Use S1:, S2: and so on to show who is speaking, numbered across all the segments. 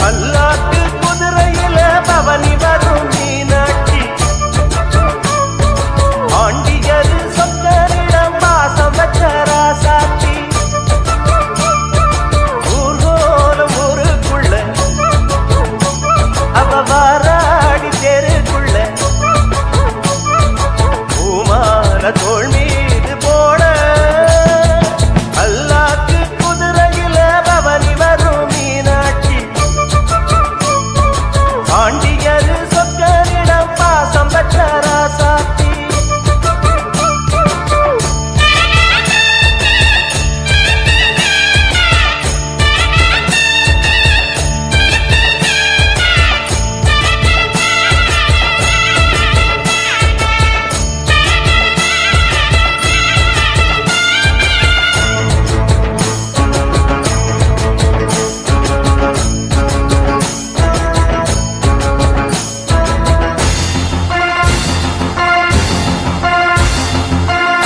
S1: பல்லாக்கு குதிரையில பவனி வரும் மீனாட்சி ஆண்டியரு சொக்கரிடம் வாசம் வச்ச ராசாட்சி ஊர்கோலம் ஊருக்குள்ள அவ வாராடி தெருக்குள்ள பூமால தோல் மீது போட பல்லாக்கு குதிரையில பவனி வரும் மீனாட்சி ஆண்டியரு சொக்கரிடம் பாசம் பெற்ற ராசாட்சி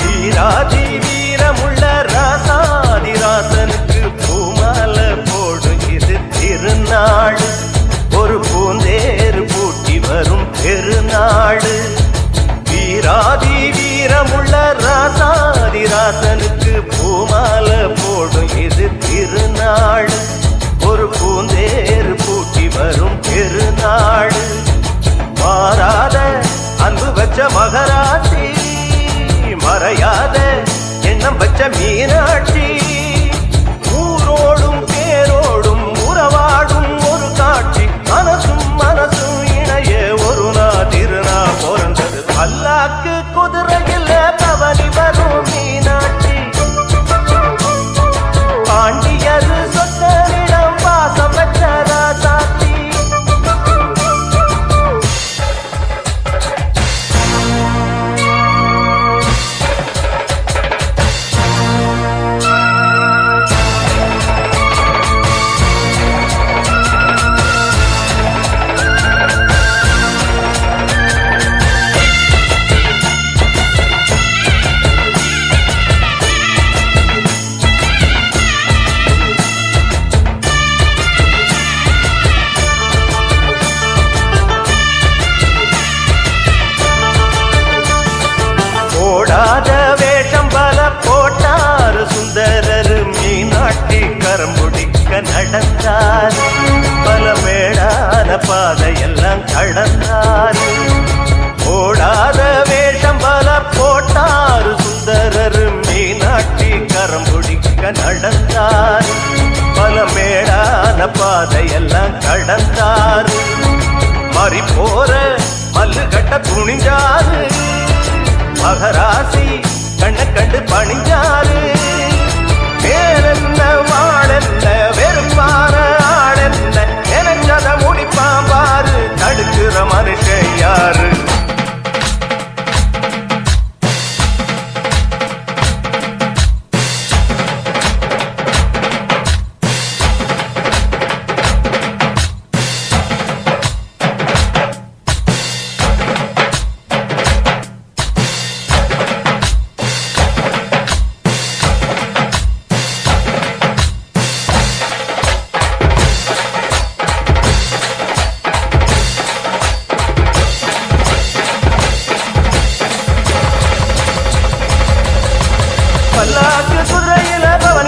S1: வீராதி வீரமுள்ள ராசாதி ராசனுக்கு பூமால போடும் இது திருநாள் ஒரு பூந்தேறு பூட்டி வரும் பெருநாள் வீராதி வீரமுள்ள ராசாதி ராசனுக்கு பூமால போடும் இது திருநாள் ஒரு பூந்தேறு பூட்டி வரும் பெருநாள் மாறாத அன்பு வச்ச மகராசி மறையாத எண்ணம் வச்ச மீனாட்சி ஊரோடும் பேரோடும் உறவாடும் ஒரு காட்சி மனசும் மனசும் இணைய ஒரு திருநா பிறந்தது பல்லாக்கு குதிரையில் பவனி வரும் மீனாட்சி பாண்டியரு சொத்தரிடம் வாசம் வச்ச ராசாட்சி போடாத வேஷம் பல போட்டாரு சுந்தரரு மீனாட்சி கரம்புடிக்க நடந்தார் பல மேடான பாதையெல்லாம் கடந்தார் போடாத வேஷம் பல போட்டாரு சுந்தரரு மீனாட்சி கரம்புடிக்க நடந்தார் பல மேடான பாதையெல்லாம் கடந்தார் மாறி போற மல்லு கட்ட துணிஞ்சாரு மகராசி கண்ண கண்டு பணிஞ்சாரு பேரென்ன வாழென்ன வெறுப்பான ஆடென்ன நினைச்சத முடிப்பான் பாரு தடுக்கிற மனுஷன் யாரு பல்லாக்கு குதிரையில பவனி